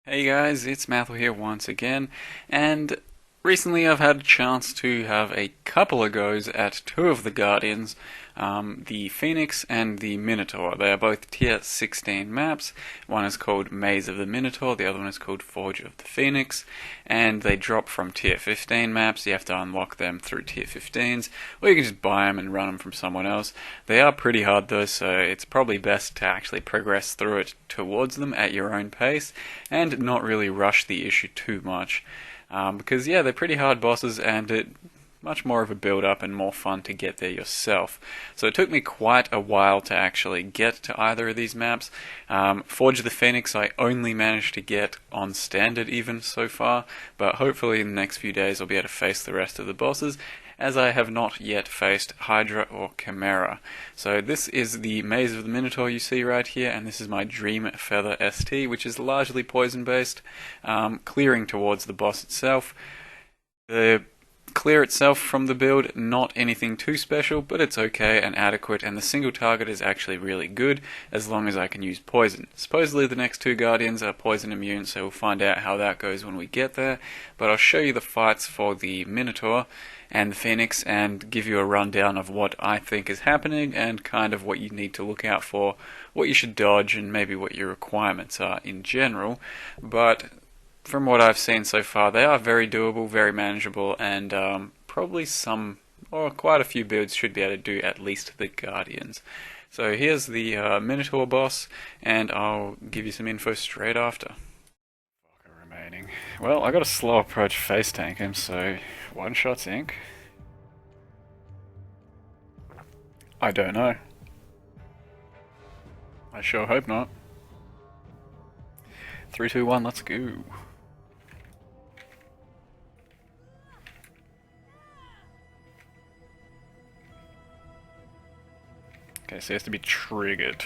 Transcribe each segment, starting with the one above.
Hey guys, it's Mathel here once again, and recently I've had a chance to have a couple of goes at two of the Guardians, the Phoenix and the Minotaur. They are both tier 16 maps. One is called Maze of the Minotaur, the other one is called Forge of the Phoenix, and they drop from tier 15 maps. You have to unlock them through tier 15s, or you can just buy them and run them from someone else. They are pretty hard though, so it's probably best to actually progress through it towards them at your own pace, and not really rush the issue too much. Because yeah, they're pretty hard bosses, and it much more of a build up and more fun to get there yourself. So it took me quite a while to actually get to either of these maps. Forge of the Phoenix I only managed to get on standard even so far, but hopefully in the next few days I'll be able to face the rest of the bosses, as I have not yet faced Hydra or Chimera. So this is the Maze of the Minotaur you see right here, and this is my Dreamfeather ST, which is largely poison based, clearing towards the boss itself. The clear itself from the build, not anything too special, but it's okay and adequate, and the single target is actually really good as long as I can use poison. Supposedly the next two Guardians are poison immune, so we'll find out how that goes when we get there, but I'll show you the fights for the Minotaur and the Phoenix and give you a rundown of what I think is happening and kind of what you need to look out for, what you should dodge, and maybe what your requirements are in general. But from what I've seen so far, they are very doable, very manageable, and probably some, or quite a few builds should be able to do at least the Guardians. So here's the Minotaur boss, and I'll give you some info straight after. Remaining. Well, I got a slow approach face tank him, so one shot's ink. I don't know. I sure hope not. 3, 2, 1, let's go. Okay, so he has to be triggered.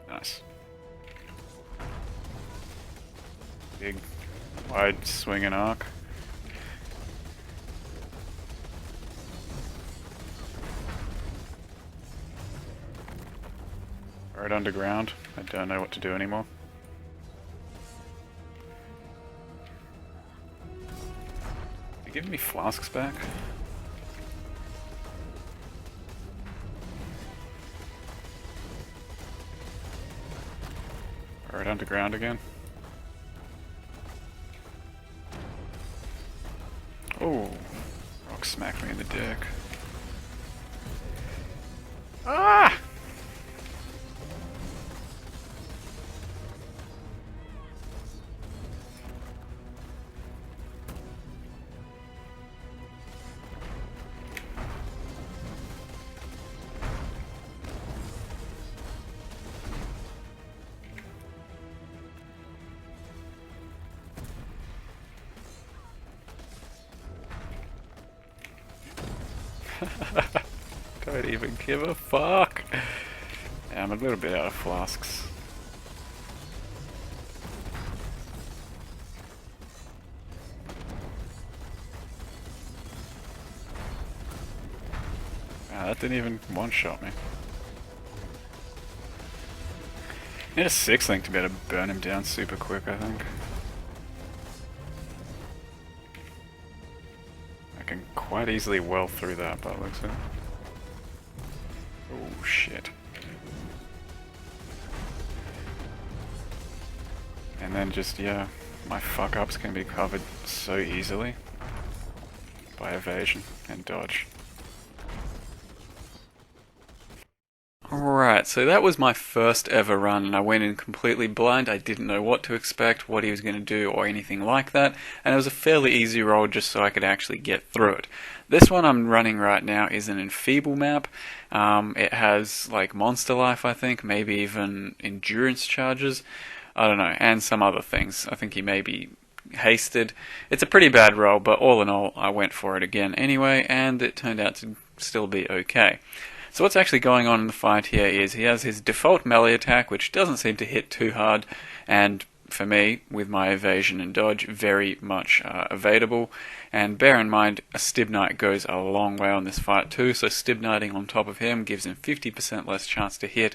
Nice. Big, wide swinging arc. Right underground. I don't know what to do anymore. Are you giving me flasks back? Right underground again. Oh, rock smacked me in the dick. Ah! Don't even give a fuck. Yeah, I'm a little bit out of flasks. Wow, that didn't even one-shot me. Need a 6-link to be able to burn him down super quick, I think. I can quite easily well through that by the looks of it. Oh shit. And then just, yeah, my fuck-ups can be covered so easily by evasion and dodge. Alright, so that was my first ever run, and I went in completely blind. I didn't know what to expect, what he was going to do, or anything like that, and it was a fairly easy roll just so I could actually get through it. This one I'm running right now is an enfeeble map. It has like monster life, I think, maybe even endurance charges, I don't know, and some other things. I think he may be hasted. It's a pretty bad roll, but all in all, I went for it again anyway, and it turned out to still be okay. So what's actually going on in the fight here is he has his default melee attack, which doesn't seem to hit too hard, and for me, with my evasion and dodge, very much evadable. And bear in mind, a Stib Knight goes a long way on this fight too, so Stib Knighting on top of him gives him 50% less chance to hit,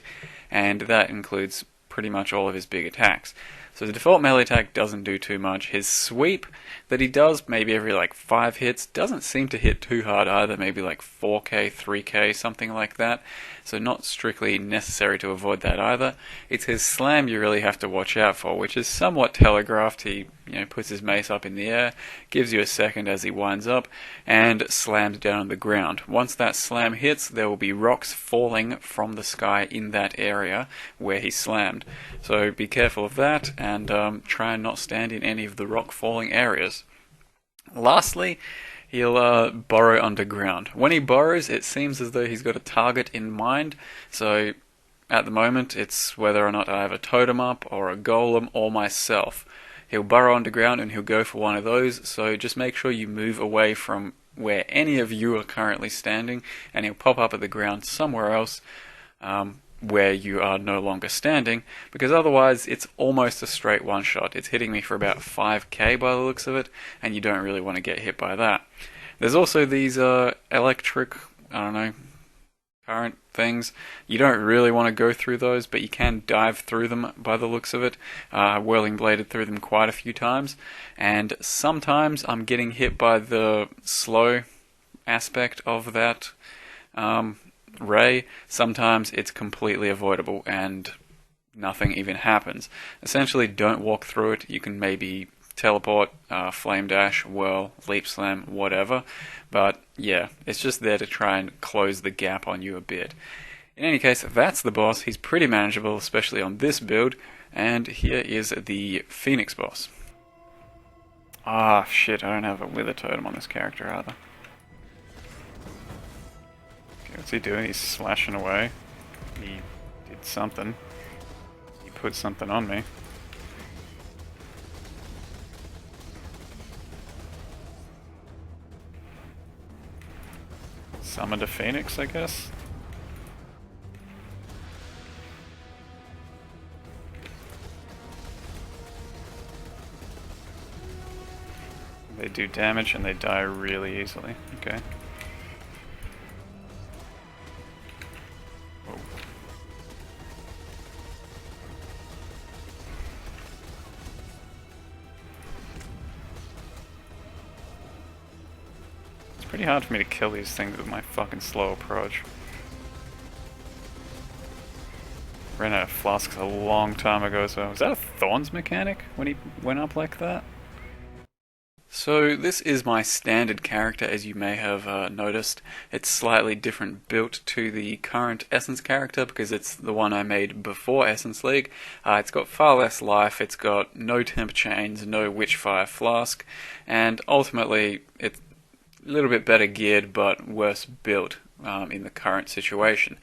and that includes pretty much all of his big attacks. So the default melee attack doesn't do too much. His sweep that he does, maybe every like 5 hits, doesn't seem to hit too hard either, maybe like 4k, 3k, something like that. So not strictly necessary to avoid that either. It's his slam you really have to watch out for, which is somewhat telegraphed. He puts his mace up in the air, gives you a second as he winds up, and slams down on the ground. Once that slam hits, there will be rocks falling from the sky in that area where he slammed. So be careful of that, and try and not stand in any of the rock falling areas. Lastly, he'll burrow underground. When he burrows, it seems as though he's got a target in mind, so at the moment it's whether or not I have a totem up, or a golem, or myself. He'll burrow underground and he'll go for one of those, so just make sure you move away from where any of you are currently standing, and he'll pop up at the ground somewhere else where you are no longer standing, because otherwise it's almost a straight one shot. It's hitting me for about 5k by the looks of it, and you don't really want to get hit by that. There's also these electric, current things. You don't really want to go through those, but you can dive through them by the looks of it. Whirling bladed through them quite a few times, and sometimes I'm getting hit by the slow aspect of that ray. Sometimes it's completely avoidable and nothing even happens. Essentially, don't walk through it. You can maybe teleport, flame dash, whirl, leap slam, whatever, but yeah, it's just there to try and close the gap on you a bit. In any case, that's the boss. He's pretty manageable, especially on this build, and here is the Phoenix boss. Ah, shit, I don't have a wither totem on this character either. Okay, what's he doing? He's slashing away. He did something. He put something on me. Summoned a phoenix, I guess? They do damage and they die really easily. Okay. Whoa. It's pretty hard for me to kill these things with my fucking slow approach. Ran out of flasks a long time ago, so was that a Thorns mechanic when he went up like that? So this is my standard character, as you may have noticed. It's slightly different built to the current Essence character because it's the one I made before Essence League. It's got far less life, it's got no temp chains, no Witchfire flask, and ultimately it's a little bit better geared but worse built in the current situation.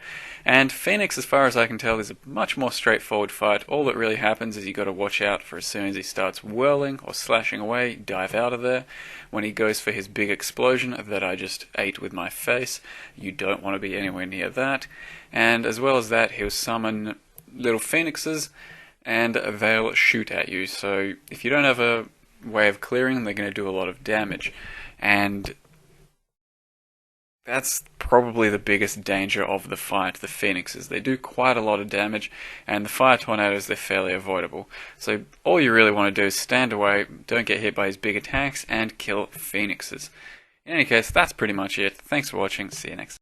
And Phoenix, as far as I can tell, is a much more straightforward fight. All that really happens is you got to watch out for as soon as he starts whirling or slashing away, dive out of there. When he goes for his big explosion that I just ate with my face, you don't want to be anywhere near that. And as well as that, he'll summon little phoenixes and they'll shoot at you. So if you don't have a way of clearing them, they're going to do a lot of damage. And that's probably the biggest danger of the fight, the phoenixes. They do quite a lot of damage, and the fire tornadoes, they're fairly avoidable. So all you really want to do is stand away, don't get hit by his big attacks, and kill phoenixes. In any case, that's pretty much it. Thanks for watching, see you next time.